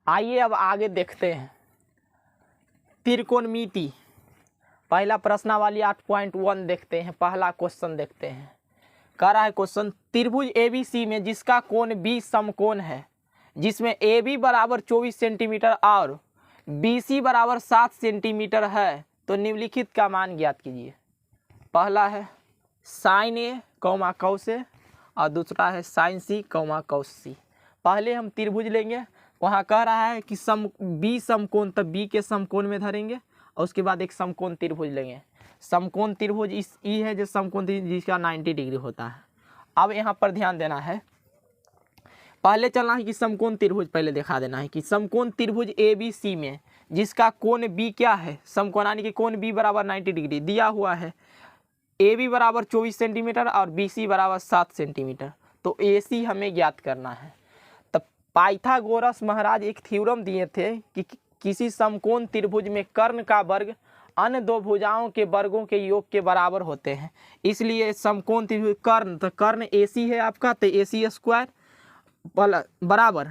आइए अब आगे देखते हैं त्रिकोणमिति। पहला प्रश्नावली 8.1 देखते हैं। पहला क्वेश्चन देखते हैं। कह रहा है क्वेश्चन, त्रिभुज ABC में जिसका कोण B समकोण है, जिसमें AB बराबर 24 सेंटीमीटर और BC बराबर 7 सेंटीमीटर है, तो निम्नलिखित का मान ज्ञात कीजिए। पहला है साइन A कौमा कौस A और दूसरा है साइन C कौमा कौस C। पहले हम त्रिभुज लेंगे। वहाँ कह रहा है कि B समकोण, तब B के समकोण में धरेंगे और उसके बाद एक समकोण त्रिभुज लेंगे। समकोण त्रिभुज इस E है जो समकोण त्रिभुज जिसका 90 डिग्री होता है। अब यहाँ पर ध्यान देना है, पहले चलना है कि समकोण त्रिभुज पहले दिखा देना है कि समकोण त्रिभुज ABC में जिसका कोण B क्या है, समकोण यानी कि कोण B बराबर 90 डिग्री दिया हुआ है। AB बराबर 24 सेंटीमीटर और BC बराबर 7 सेंटीमीटर, तो AC हमें ज्ञात करना है। तब पाइथागोरस महाराज एक थ्योरम दिए थे कि किसी समकोण त्रिभुज में कर्ण का वर्ग अन्य दो भुजाओं के वर्गों के योग के बराबर होते हैं। इसलिए समकोण त्रिभुज कर्ण, तो कर्ण AC है आपका, तो AC स्क्वायर बराबर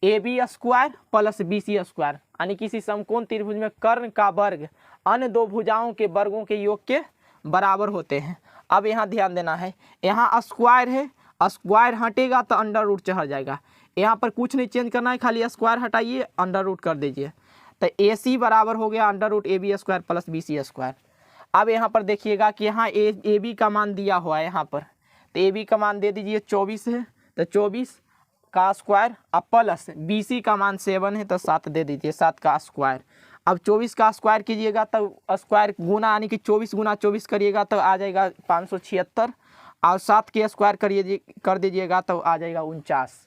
AB square plus BC square, यानी किसी समकोण त्रिभुज में कर्ण का वर्ग अन्य दो भुजाओं के वर्गों के योग के बराबर होते हैं। अब यहाँ ध्यान देना है, यहाँ स्क्वायर है, स्क्वायर हटेगा तो अंडर रूट चढ़ जाएगा। यहाँ पर कुछ नहीं चेंज करना है, खाली स्क्वायर हटाइए, अंडर रूट कर दीजिए, तो AC बराबर हो गया under root AB square plus BC square. अब यहाँ पर देखिएगा कि यहाँ AB का मान दिया हुआ है यहाँ पर, तो AB का मान दे दीजिए 24 है, तो 24 का स्क्वायर अब प्लस BC का मान 7 है, तो 7 दे दीजिए, 7 का स्क्वायर। अब 24 का स्क्वायर कीजिएगा तो स्क्वायर गुना यानी कि 24 गुना 24 करिएगा तो आ जाएगा 576, और 7 के स्क्वायर कर दीजिएगा तो आ जाएगा 49।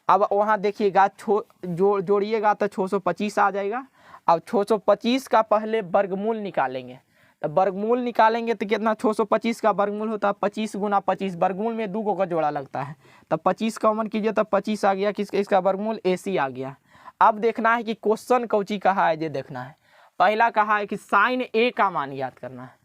अब वहाँ देखिएगा जोड़िएगा तो 625 आ जाएगा। अब 625 का पहले वर्गमूल निकालेंगे, तो वर्गमूल निकालेंगे तो कितना, 625 का वर्गमूल होता है 25 गुना 25, वर्गमूल में 2 का जोड़ा लगता है, तो 25 कॉमन कीजिए तो 25 आ गया, इसका वर्गमूल AC आ गया। अब देखना है कि क्वेश्चन कौची कहा है, ये देखना है। पहला कहा है कि साइन A का मान याद करना है,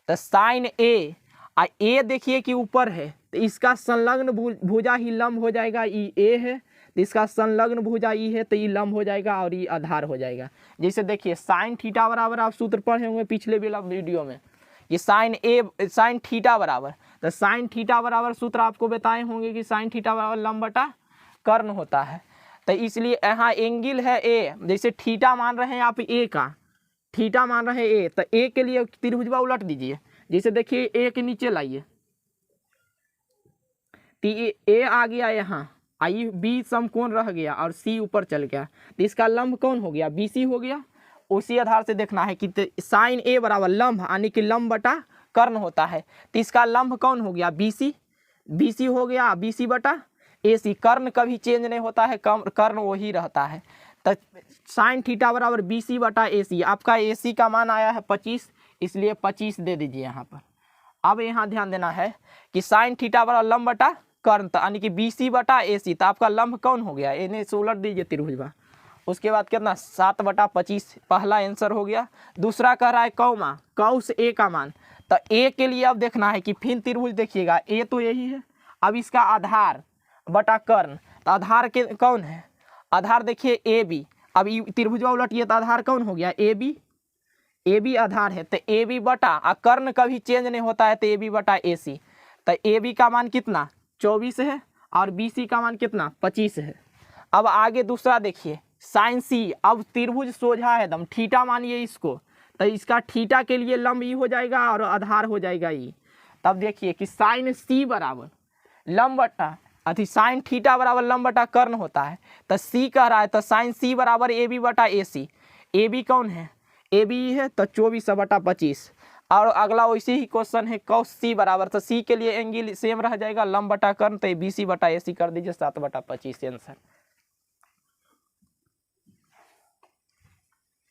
तो साइन A देखिए कि ऊपर है, तो इसका संलग्न भुजा ही लंब हो जाएगा, ये A है, तो इसका संलग्न भुजा ई है, तो ये लंब हो जाएगा और ये आधार हो जाएगा। जैसे देखिए साइन थीटा बराबर, आप सूत्र पढ़े होंगे पिछले वाला वीडियो में, ये साइन थीटा बराबर, तो साइन थीटा बराबर सूत्र आपको बताए होंगे कि साइन थीटा बराबर लंब बटा कर्ण होता है। तो इसलिए यहाँ एंगल है A, जैसे थीटा मान रहे हैं आप A का, थीटा मान रहे हैं A, तो A के लिए त्रिभुजवा उलट दीजिए। जैसे देखिए A के नीचे लाइए, तो A आ गया यहाँ, आई B समकोण रह गया और C ऊपर चल गया, तो इसका लंब कौन हो गया, BC हो गया। उसी आधार से देखना है कि साइन A बराबर लंब यानी कि लंब बटा कर्ण होता है, तो इसका लंब कौन हो गया, BC हो गया, BC बटा AC। कर्ण कभी चेंज नहीं होता है, कर्ण वही रहता है। तो साइन थीटा बराबर BC बटा AC, आपका AC का मान आया है 25, इसलिए 25 दे दीजिए यहाँ पर। अब यहाँ ध्यान देना है कि साइन थीटा बराबर लंब बटा कर्ण, यानी कि BC बटा AC, तो आपका लंब कौन हो गया, इन्हें से उलट दीजिए त्रिभुजवा। उसके बाद कितना, 7 बटा 25, पहला आंसर हो गया। दूसरा कह रहा है कौमा कौस A का मान, तो A के लिए अब देखना है कि फिर त्रिभुज देखिएगा, A तो यही है, अब इसका आधार बटा कर्ण, तो आधार के कौन है, आधार देखिए AB, अब त्रिभुजवा उलटिए तो आधार कौन हो गया, AB आधार है, तो AB बटा कर्ण कभी चेंज नहीं होता है, तो AB बटा AC, तो AB का मान कितना 24 है और BC का मान कितना 25 है। अब आगे दूसरा देखिए साइन C, अब त्रिभुज सोझा है एकदम, थीटा मानिए इसको, तो इसका थीटा के लिए लंब ई हो जाएगा और आधार हो जाएगा ई। तब देखिए कि साइन C बराबर लंब बटा साइन थीटा बराबर लंब बटा कर्ण होता है, तो C कह रहा है, तो साइन C बराबर AB बटा AC। AB कौन है, AB है, तो 24 बटा 25। और अगला वैसे ही क्वेश्चन है कॉस C बराबर, तो C के लिए एंगल सेम रह जाएगा, लंब बटा कर्ण, तो BC बटा AC कर दीजिए, 7 बटा 25 आंसर।